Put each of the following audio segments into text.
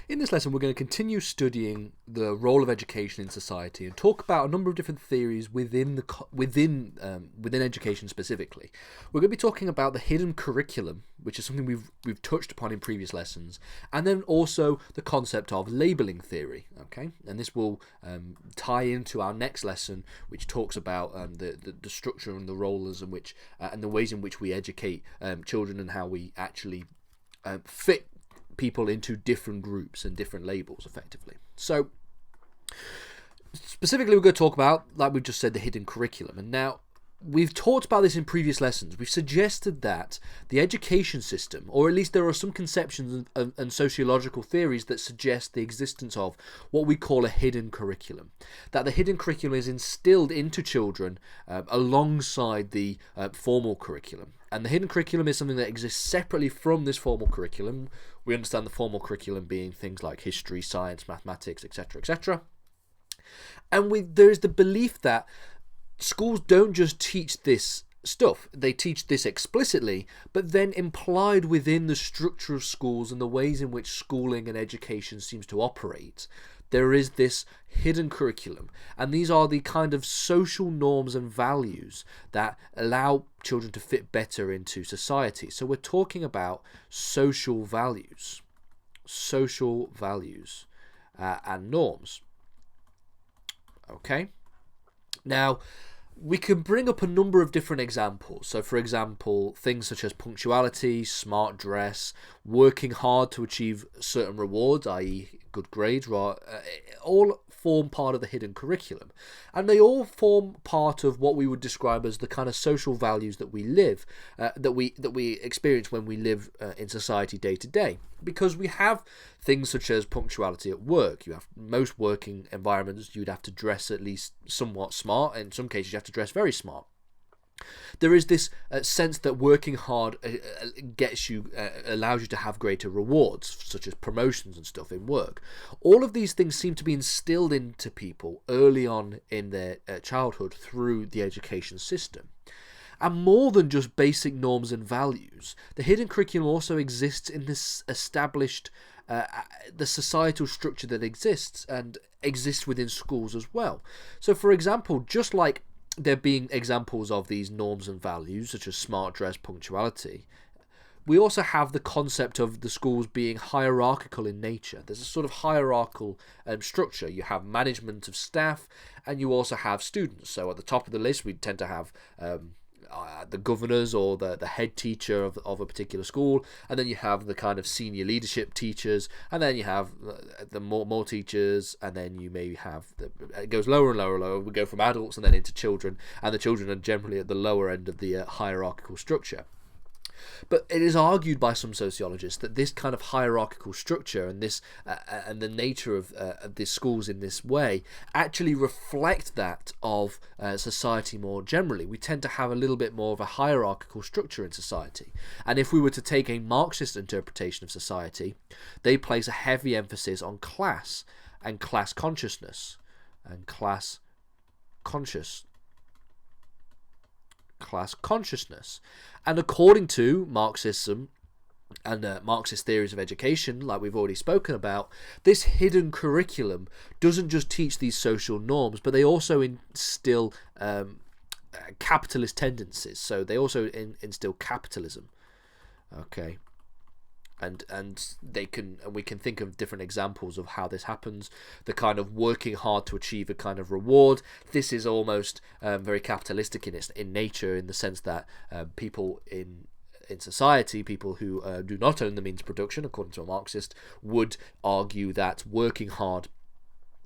In this lesson, we're going to continue studying the role of education in society and talk about a number of different theories within education specifically. We're going to be talking about the hidden curriculum, which is something we've touched upon in previous lessons, and then also the concept of labeling theory. Okay, and this will tie into our next lesson, which talks about the structure and the roles in which and the ways in which we educate children and how we actually fit people into different groups and different labels effectively. So specifically we're going to talk about, like we've just said, the hidden curriculum. And now we've talked about this in previous lessons. We've suggested that the education system, or at least there are some conceptions and sociological theories that suggest the existence of what we call a hidden curriculum. That the hidden curriculum is instilled into children alongside the formal curriculum. And the hidden curriculum is something that exists separately from this formal curriculum. We understand the formal curriculum being things like history, science, mathematics, etc., etc. And there is the belief that schools don't just teach this stuff, they teach this explicitly, but then implied within the structure of schools and the ways in which schooling and education seems to operate, there is this hidden curriculum. And these are the kind of social norms and values that allow children to fit better into society. So we're talking about social values and norms. Okay? Now, we can bring up a number of different examples. So, for example, things such as punctuality, smart dress, working hard to achieve certain rewards, i.e. good grades, all form part of the hidden curriculum. And they all form part of what we would describe as the kind of social values that we live, that we experience when we live in society day to day. Because we have things such as punctuality at work. You have most working environments, you'd have to dress at least somewhat smart. In some cases, you have to dress very smart. There is this sense that working hard allows you to have greater rewards, such as promotions and stuff in work. All of these things seem to be instilled into people early on in their childhood through the education system. And more than just basic norms and values, the hidden curriculum also exists in this established, the societal structure that exists and exists within schools as well. So, for example, just like there being examples of these norms and values, such as smart dress, punctuality, we also have the concept of the schools being hierarchical in nature. There's a sort of hierarchical structure. You have management of staff, and you also have students. So at the top of the list, we tend to have the governors or the head teacher of a particular school, and then you have the kind of senior leadership teachers, and then you have the more teachers, and then you may have it goes lower and lower and lower. We go from adults and then into children, and the children are generally at the lower end of the hierarchical structure. But it is argued by some sociologists that this kind of hierarchical structure and this and the nature of these schools in this way actually reflect that of society more generally. We tend to have a little bit more of a hierarchical structure in society. And if we were to take a Marxist interpretation of society, they place a heavy emphasis on class and class consciousness and class consciousness. And according to Marxism and Marxist theories of education, like we've already spoken about, this hidden curriculum doesn't just teach these social norms, but they also instill capitalist tendencies. So they also instill capitalism. Okay. And we can think of different examples of how this happens. The kind of working hard to achieve a kind of reward. This is almost very capitalistic in nature, in the sense that people in society, people who do not own the means of production, according to a Marxist, would argue that working hard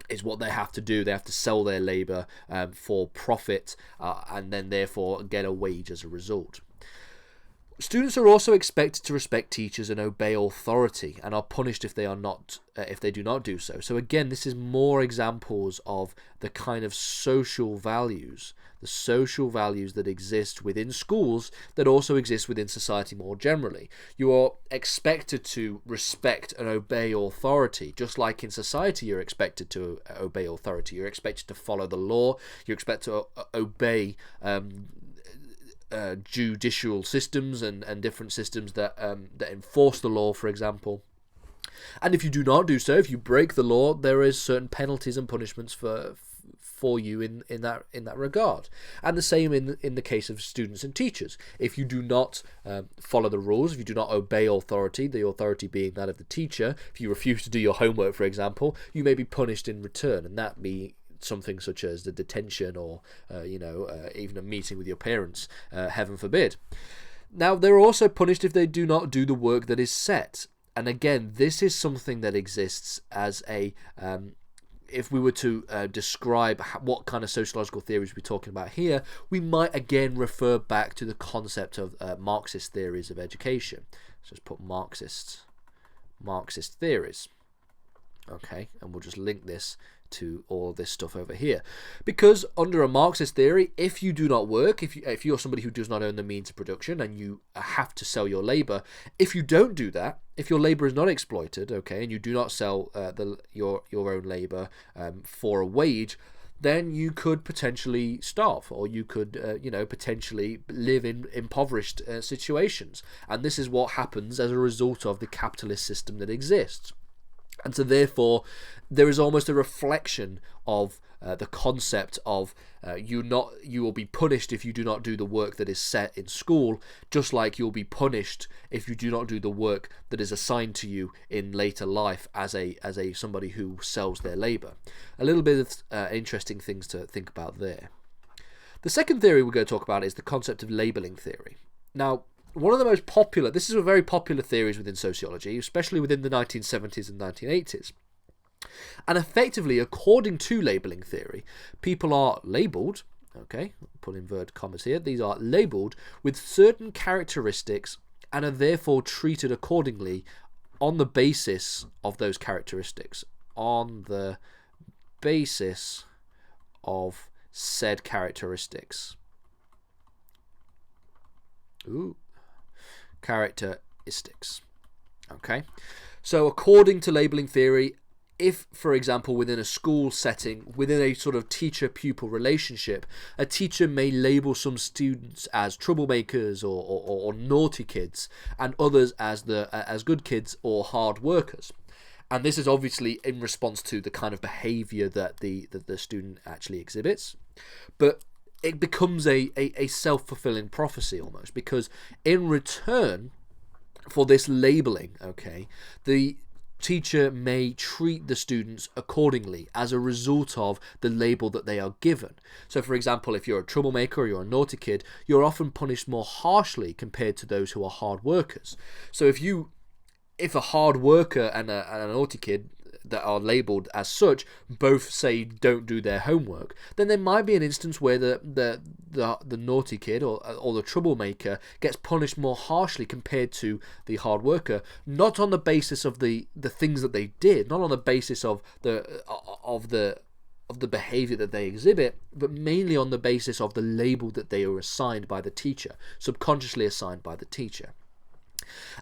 is what they have to do. They have to sell their labour for profit, and then therefore get a wage as a result. Students are also expected to respect teachers and obey authority, and are punished if they do not do so. So again, this is more examples of the kind of social values, the social values that exist within schools that also exist within society more generally. You are expected to respect and obey authority, just like in society you're expected to obey authority. You're expected to follow the law. You're expected to obey judicial systems and different systems that enforce the law, for example. And if you do not do so, if you break the law, there is certain penalties and punishments for you in that regard. And the same in the case of students and teachers. If you do not follow the rules, if you do not obey authority, the authority being that of the teacher, if you refuse to do your homework, for example, you may be punished in return, and that be something such as the detention or even a meeting with your parents, heaven forbid. Now, they're also punished if they do not do the work that is set. And again, this is something that exists as a if we were to describe what kind of sociological theories we're talking about here, we might again refer back to the concept of Marxist theories of education. So let's put Marxist theories. Okay, and we'll just link this to all this stuff over here, because under a Marxist theory, if you do not work, if you're somebody who does not own the means of production and you have to sell your labor, if you don't do that, if your labor is not exploited, okay, and you do not sell your own labor for a wage, then you could potentially starve, or you could potentially live in impoverished situations. And this is what happens as a result of the capitalist system that exists. And so therefore, there is almost a reflection of the concept of you will be punished if you do not do the work that is set in school, just like you'll be punished if you do not do the work that is assigned to you in later life as a somebody who sells their labor. A little bit of interesting things to think about there. The second theory we're going to talk about is the concept of labeling theory. Now, one of the most popular, this is a very popular theories within sociology, especially within the 1970s and 1980s. And effectively, according to labeling theory, people are labelled, okay, put inverted commas here, these are labelled with certain characteristics and are therefore treated accordingly on the basis of those characteristics, on the basis of said characteristics. Characteristics. Okay, so according to labeling theory, if, for example, within a school setting, within a sort of teacher-pupil relationship, a teacher may label some students as troublemakers or naughty kids, and others as good kids or hard workers. And this is obviously in response to the kind of behaviour that the student actually exhibits. But it becomes a self-fulfilling prophecy almost, because in return for this labeling, okay, the teacher may treat the students accordingly as a result of the label that they are given. So, for example, if you're a troublemaker or you're a naughty kid, you're often punished more harshly compared to those who are hard workers. So if a hard worker and a naughty kid that are labelled as such both say don't do their homework, then there might be an instance where the naughty kid or the troublemaker gets punished more harshly compared to the hard worker, not on the basis of the things that they did, not on the basis of the behaviour that they exhibit, but mainly on the basis of the label that they are assigned by the teacher, subconsciously assigned by the teacher.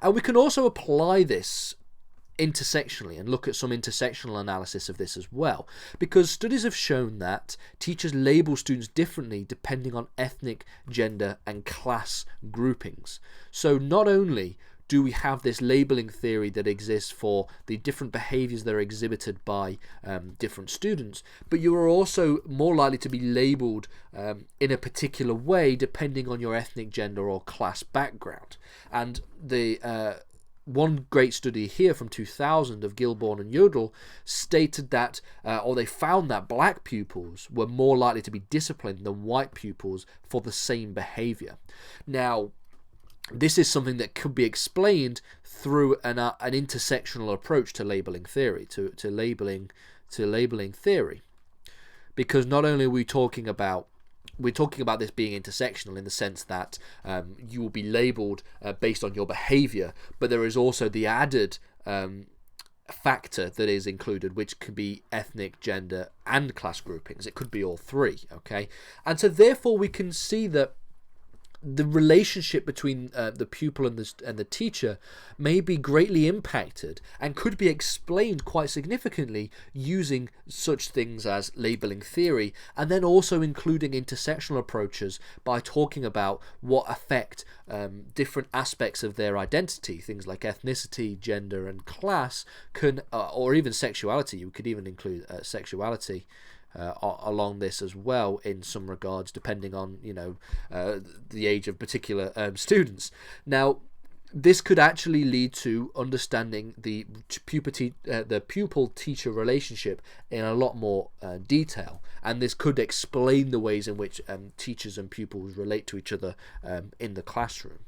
And we can also apply this intersectionally and look at some intersectional analysis of this as well, because studies have shown that teachers label students differently depending on ethnic, gender and class groupings. So not only do we have this labeling theory that exists for the different behaviours that are exhibited by different students, but you are also more likely to be labelled in a particular way depending on your ethnic, gender or class background. And the one great study here from 2000 of Gilborn and Yodel stated that, or they found that black pupils were more likely to be disciplined than white pupils for the same behaviour. Now, this is something that could be explained through an intersectional approach to labeling theory, to labeling theory, because not only are we're talking about this being intersectional in the sense that you will be labelled based on your behaviour, but there is also the added factor that is included, which could be ethnic, gender and class groupings. It could be all three, okay? And so therefore we can see that the relationship between the pupil and the teacher may be greatly impacted and could be explained quite significantly using such things as labeling theory, and then also including intersectional approaches by talking about what affect different aspects of their identity, things like ethnicity, gender, and class, can or even sexuality. You could even include sexuality along this as well in some regards, depending on the age of particular students. Now, this could actually lead to understanding the pupil-teacher relationship in a lot more detail, and this could explain the ways in which teachers and pupils relate to each other in the classroom.